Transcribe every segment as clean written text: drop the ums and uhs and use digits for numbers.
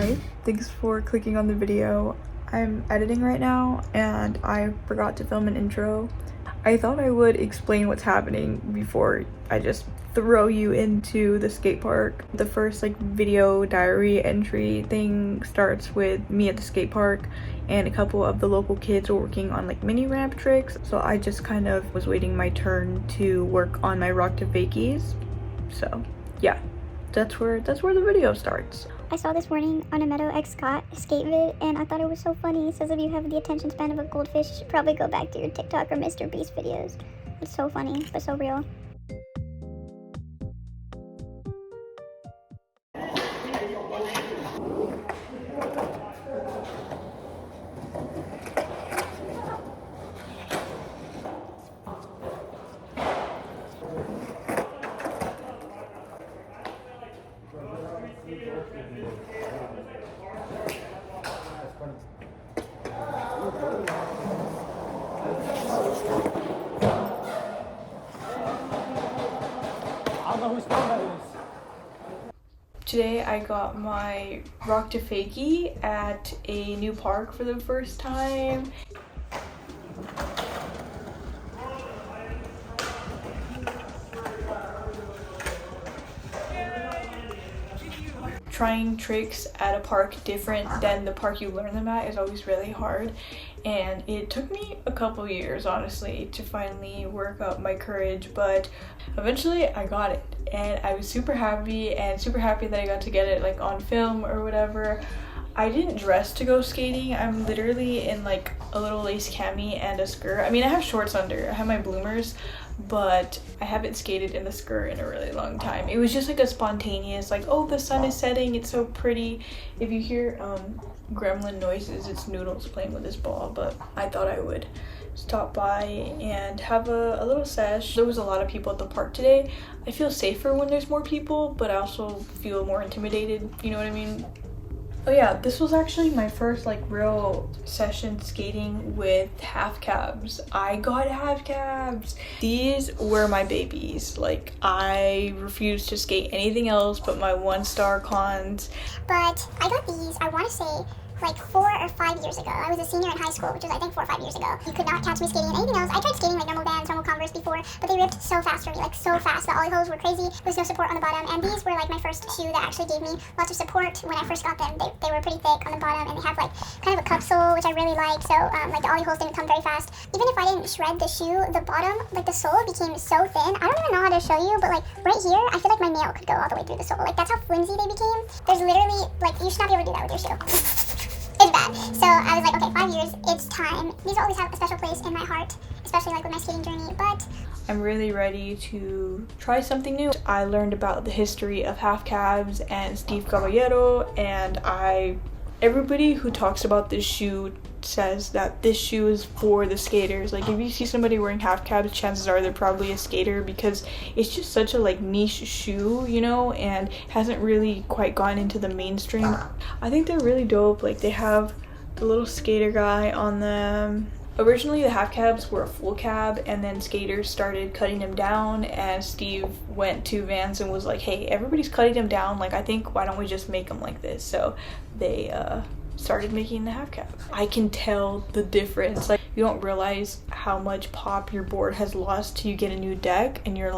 Hi, thanks for clicking on the video. I'm editing right now and I forgot to film an intro. I thought I would explain what's happening before I just throw you into the skate park. The first video diary entry thing starts with me at the skate park and a couple of the local kids are working on mini ramp tricks. So I just kind of was waiting my turn to work on my rock to fakies. So yeah, that's where the video starts. I saw this morning on a Meadow X Scott skate vid and I thought it was so funny. It says if you have the attention span of a goldfish, you should probably go back to your TikTok or Mr. Beast videos. It's so funny, but so real. Today I got my rock to fakie at a new park for the first time. Trying tricks at a park different than the park you learn them at is always really hard, and it took me a couple years honestly to finally work up my courage, but eventually I got it and I was super happy that I got to get it on film or whatever. I didn't dress to go skating. I'm literally in a little lace cami and a skirt. I mean, I have shorts under, I have my bloomers, but I haven't skated in the skirt in a really long time. It was just a spontaneous oh, the sun is setting, it's so pretty. If you hear gremlin noises, it's Noodles playing with his ball, but I thought I would stop by and have a little sesh. There was a lot of people at the park today. I feel safer when there's more people, but I also feel more intimidated, you know what I mean? Oh yeah, this was actually my first real session skating with half cabs. I got half cabs. These were my babies. I refused to skate anything else but my 1-star cons. But I got these, I want to say, 4 or 5 years ago. I was a senior in high school, which was I think 4 or 5 years ago. You could not catch me skating in anything else. I tried skating normal Vans, normal Converse before, but they ripped so fast for me, so fast. The ollie holes were crazy. There was no support on the bottom, and these were my first shoe that actually gave me lots of support when I first got them. They were pretty thick on the bottom, and they have kind of a cup sole, which I really like. So the ollie holes didn't come very fast. Even if I didn't shred the shoe, the bottom, the sole became so thin. I don't even know how to show you, but right here, I feel like my nail could go all the way through the sole. That's how flimsy they became. There's literally you should not be able to do that with your shoe. It's bad. So I was okay, 5 years, it's time. These always have a special place in my heart, especially with my skating journey, but I'm really ready to try something new. I learned about the history of half cabs and Steve Caballero, and everybody who talks about this shoe says that this shoe is for the skaters. If you see somebody wearing half cabs, chances are they're probably a skater, because it's just such a niche shoe, and hasn't really quite gone into the mainstream. I think they're really dope. They have the little skater guy on them. Originally the half cabs were a full cab, and then skaters started cutting them down, and Steve went to Vans and was hey, everybody's cutting them down, I think why don't we just make them like this? So they started making the half cab. I can tell the difference. You don't realize how much pop your board has lost till you get a new deck and you're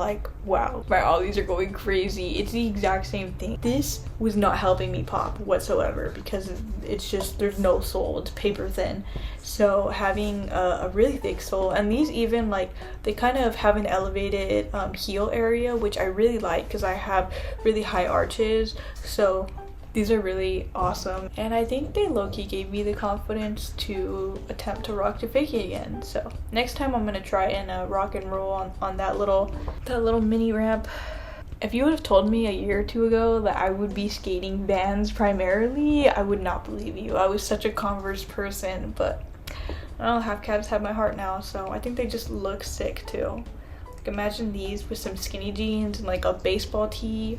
wow, my ollies are going crazy. It's the exact same thing. This was not helping me pop whatsoever because it's just, there's no sole, it's paper thin. So having a really thick sole, and these even they kind of have an elevated heel area, which I really like because I have really high arches. So these are really awesome, and I think they low-key gave me the confidence to attempt to rock to fakie again. So next time I'm gonna try and rock and roll on that little mini ramp. If you would have told me a year or two ago that I would be skating Vans primarily, I would not believe you. I was such a Converse person, but I don't know, half cabs have my heart now, so I think they just look sick too. Imagine these with some skinny jeans and a baseball tee.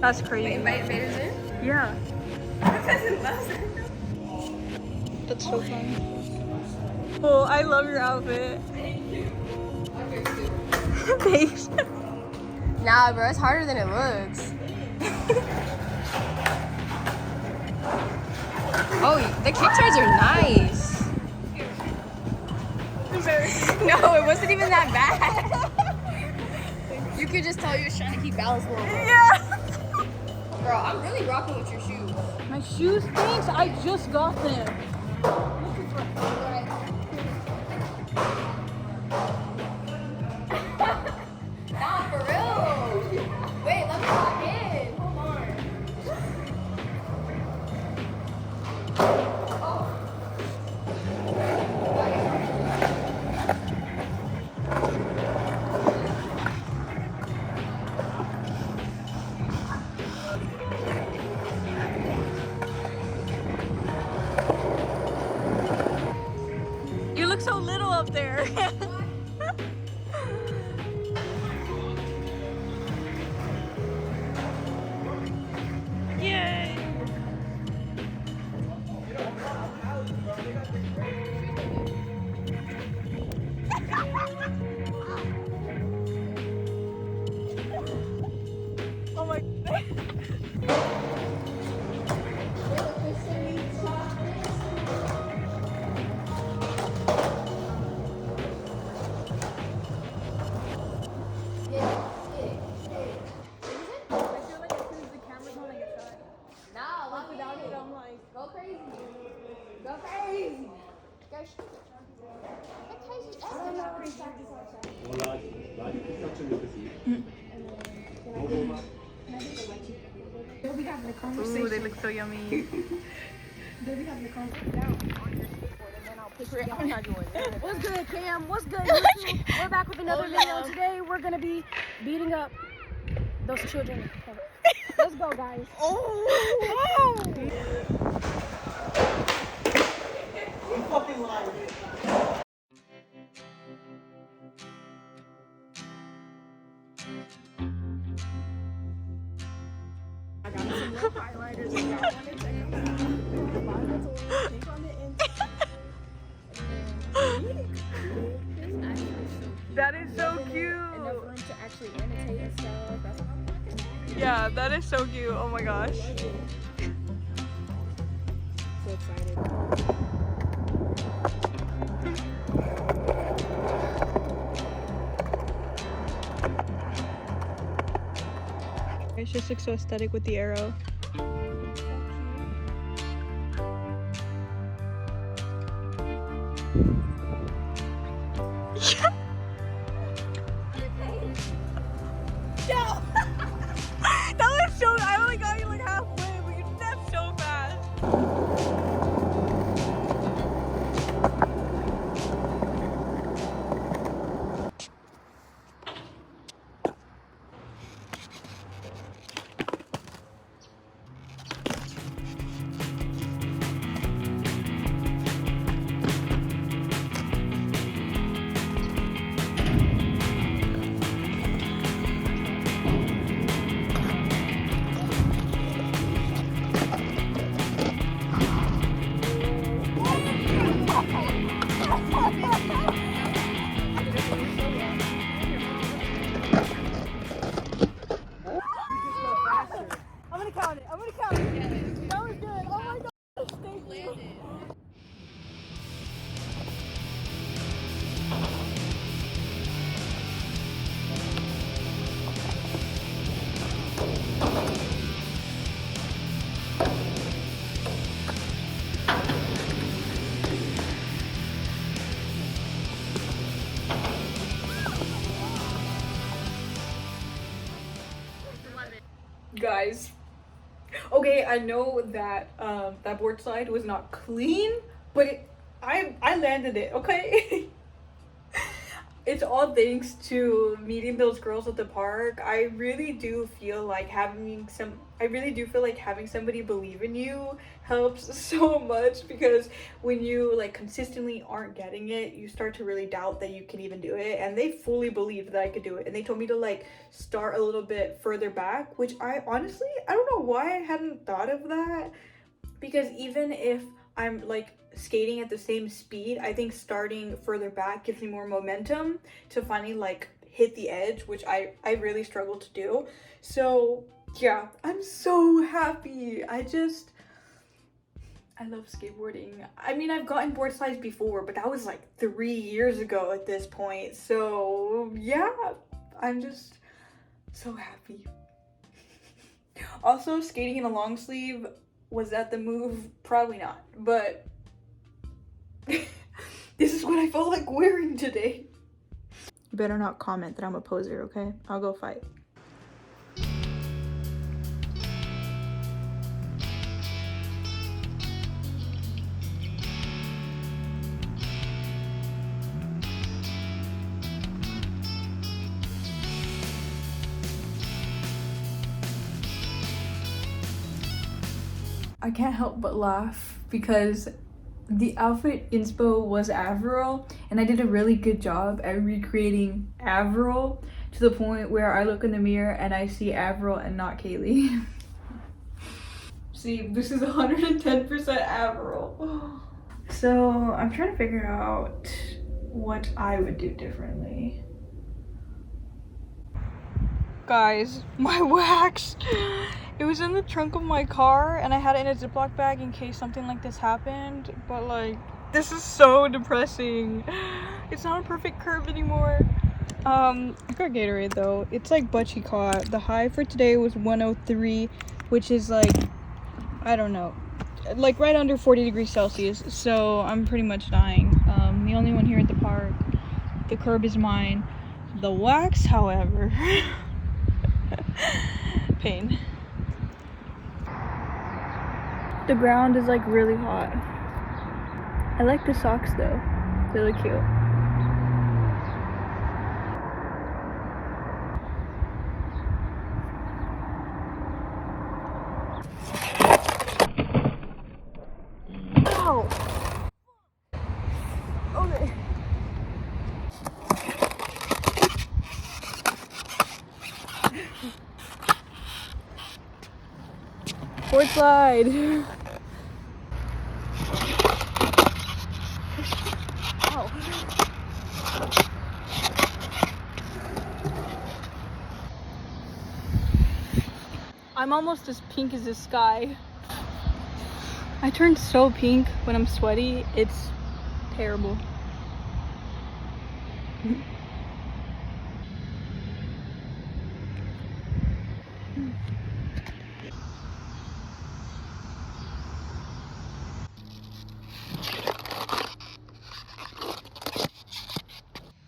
That's crazy. Wait, invite invaders in? Yeah. That's so fun. Oh, I love your outfit. Thank you. Thanks. Nah, bro, it's harder than it looks. Oh, the kick turns are nice. No, it wasn't even that bad. You could just tell you was trying to keep balance a little bit. Yeah. Bro, I'm really rocking with your shoes. My shoes stinks. I just got them. Nah, for real. Wait, let me lock in. Hold on. You look so little up there. Yay. Oh my god. Nah, lock it out. I'm like, Go crazy. Go crazy. Go They'll be having a ooh, conversation. they look so yummy. They'll be having a conversation down on your skateboard, and then I'll pick you I'm not doing that. What's good, Cam? What's good, YouTube? We're back with another video. Today, we're gonna be beating up those children. Let's go, guys. I got some little highlighters. If y'all want to check them out, environmental link on the inside. That is so Enough cute. room to actually annotate and stuff. That's what I'm talking. Yeah, that is so cute. Oh my gosh. So excited. It just looks so aesthetic with the arrow. Yeah. That was so. I only got you like halfway, but you did that so fast. I'm gonna count it. I'm gonna count it. That was good. Oh my gosh. Thank you. Guys, okay, I know that that board slide was not clean, but I landed it, okay? It's all thanks to meeting those girls at the park. I really do feel like having somebody believe in you helps so much, because when you like consistently aren't getting it, you start to really doubt that you can even do it. And they fully believed that I could do it, and they told me to like start a little bit further back, which I honestly, I don't know why I hadn't thought of that, because even if I'm like skating at the same speed. I think starting further back gives me more momentum to finally like hit the edge, which I really struggle to do. So yeah, I'm so happy. I love skateboarding. I mean, I've gotten board slides before, but that was like 3 years ago at this point. So yeah, I'm just so happy. Also, skating in a long sleeve, was that the move? Probably not, but this is what I felt like wearing today. You better not comment that I'm a poser, okay? I'll go fight. I can't help but laugh because the outfit inspo was Avril, and I did a really good job at recreating Avril to the point where I look in the mirror and I see Avril and not Kaylee. See, this is 110% Avril. So I'm trying to figure out what I would do differently. Guys, my wax! It was in the trunk of my car and I had it in a Ziploc bag in case something like this happened, but like, this is so depressing. It's not a perfect curve anymore. I got Gatorade though. It's like butt cheek hot. The high for today was 103, which is like, I don't know, like right under 40 degrees Celsius, so I'm pretty much dying. The only one here at the park. The curb is mine. The wax, however, pain. The ground is like really hot. I like the socks though. They look cute. Ow! Okay. Boardslide. I'm almost as pink as the sky. I turn so pink when I'm sweaty, it's terrible.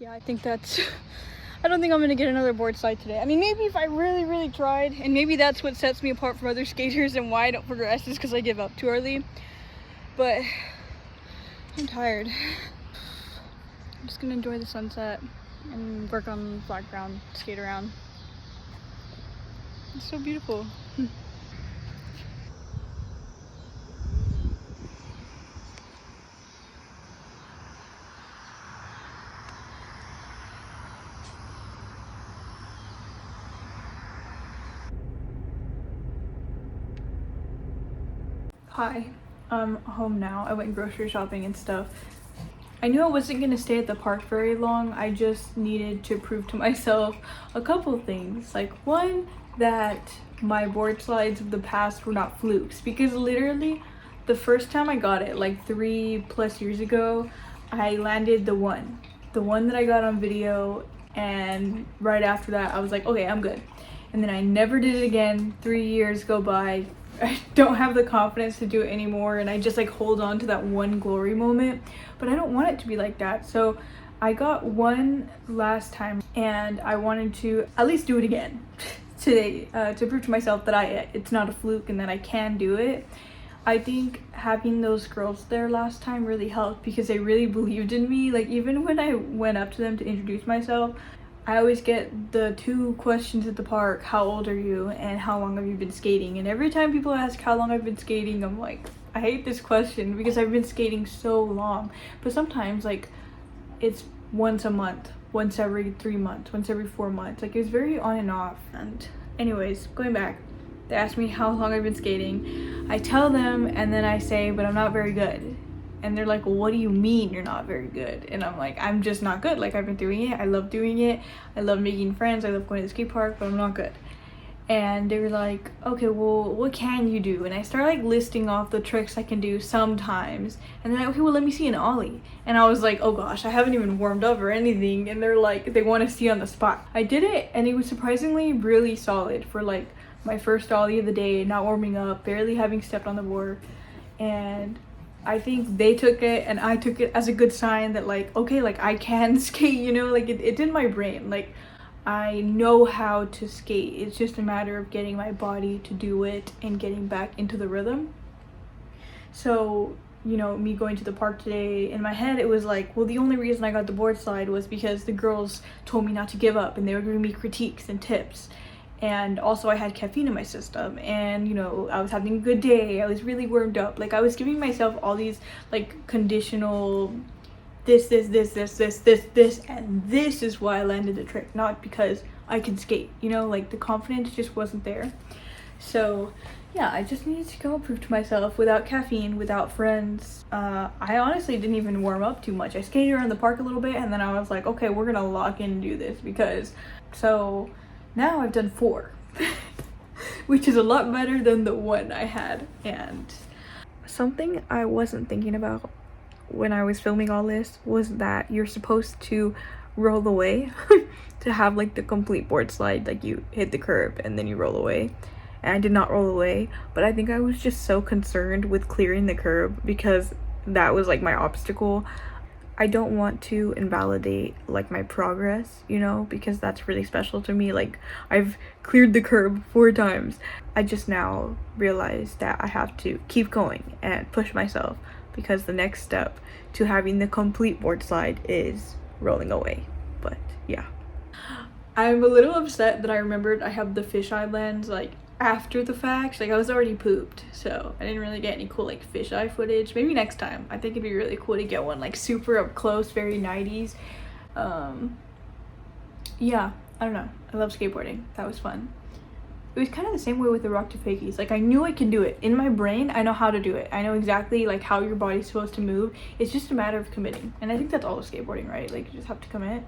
Yeah, I think that's, I don't think I'm gonna get another board slide today. I mean, maybe if I really tried, and maybe that's what sets me apart from other skaters and why I don't progress is because I give up too early. But I'm tired. I'm just gonna enjoy the sunset and work on flat ground, skate around. It's so beautiful. Hi, I'm home now. I went grocery shopping and stuff. I knew I wasn't gonna stay at the park very long. I just needed to prove to myself a couple things. Like one, that my board slides of the past were not flukes, because literally the first time I got it, like 3+ years ago, I landed the one that I got on video, and right after that I was like, okay, I'm good. And then I never did it again. 3 years go by. I don't have the confidence to do it anymore, and I just like hold on to that one glory moment, but I don't want it to be like that. So I got one last time and I wanted to at least do it again today, to prove to myself that it's not a fluke and that I can do it. I think having those girls there last time really helped because they really believed in me. Like even when I went up to them to introduce myself, I always get the 2 questions at the park: how old are you and how long have you been skating? And every time people ask how long I've been skating, I'm like, I hate this question because I've been skating so long. But sometimes like it's once a month, once every 3 months, once every 4 months. Like it's very on and off. And anyways, going back, They ask me how long I've been skating. I tell them, and then I say, but I'm not very good. And they're like, well, what do you mean you're not very good? And I'm like, I'm just not good. Like, I've been doing it. I love doing it. I love making friends. I love going to the skate park, but I'm not good. And they were like, okay, well, what can you do? And I started like listing off the tricks I can do sometimes. And then, okay, well, let me see an ollie. And I was like, oh gosh, I haven't even warmed up or anything. And they're like, they want to see on the spot. I did it, and it was surprisingly really solid for like my first ollie of the day, not warming up, barely having stepped on the board. And I think they took it and I took it as a good sign that like, okay, like I can skate, you know, like it's in my brain. Like, I know how to skate. It's just a matter of getting my body to do it and getting back into the rhythm. So, you know, me going to the park today, in my head it was like, well, the only reason I got the board slide was because the girls told me not to give up and they were giving me critiques and tips. And also I had caffeine in my system, and you know, I was having a good day, I was really warmed up. Like, I was giving myself all these like conditional this, and this is why I landed the trick, not because I can skate, you know, like the confidence just wasn't there. So yeah, I just needed to go prove to myself without caffeine, without friends. I honestly didn't even warm up too much. I skated around the park a little bit, and then I was like, okay, we're gonna lock in and do this, because so now I've done 4 which is a lot better than the 1 I had. And something I wasn't thinking about when I was filming all this was that you're supposed to roll away to have like the complete board slide, like you hit the curb and then you roll away. And I did not roll away, but I think I was just so concerned with clearing the curb because that was like my obstacle. I don't want to invalidate like my progress, you know, because that's really special to me. Like, I've cleared the curb 4 times. I just now realized that I have to keep going and push myself, because the next step to having the complete board slide is rolling away. But yeah, I'm a little upset that I remembered I have the fisheye lens like after the fact. Like, I was already pooped, so I didn't really get any cool like fisheye footage. Maybe next time. I think it'd be really cool to get one like super up close, very 90s. Yeah, I don't know, I love skateboarding. That was fun. It was kind of the same way with the rock to fakies. Like, I knew I can do it in my brain. I know how to do it. I know exactly like how your body's supposed to move. It's just a matter of committing, and I think that's all of skateboarding, right? Like, you just have to commit.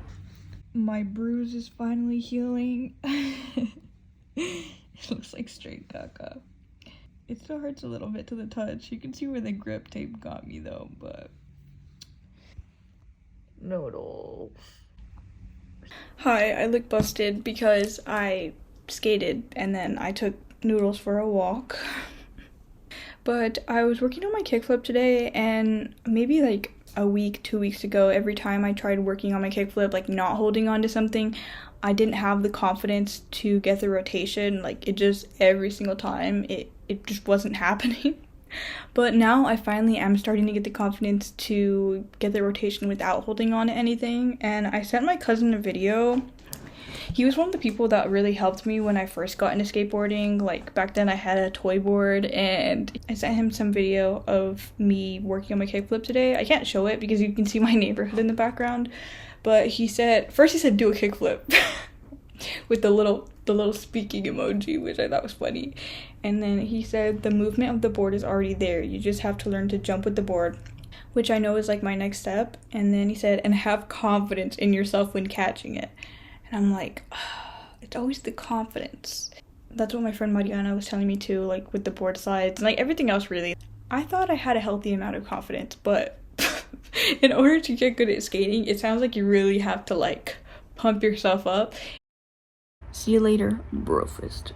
My bruise is finally healing. It looks like straight caca. It still hurts a little bit to the touch. You can see where the grip tape got me though, but noodles. Hi, I look busted because I skated and then I took Noodles for a walk. But I was working on my kickflip today, and maybe like a week, 2 weeks ago, every time I tried working on my kickflip, like not holding on to something, I didn't have the confidence to get the rotation. Like, it just, every single time, it just wasn't happening. But now I finally am starting to get the confidence to get the rotation without holding on to anything. And I sent my cousin a video. He was one of the people that really helped me when I first got into skateboarding. Like, back then I had a toy board, and I sent him some video of me working on my kickflip today. I can't show it because you can see my neighborhood in the background. But he said, first he said do a kickflip with the little speaking emoji, which I thought was funny. And then he said the movement of the board is already there. You just have to learn to jump with the board, which I know is like my next step. And then he said, and have confidence in yourself when catching it. And I'm like, oh, it's always the confidence. That's what my friend Mariana was telling me too, like with the board slides and like everything else really. I thought I had a healthy amount of confidence, but in order to get good at skating, it sounds like you really have to like pump yourself up. See you later, brofist.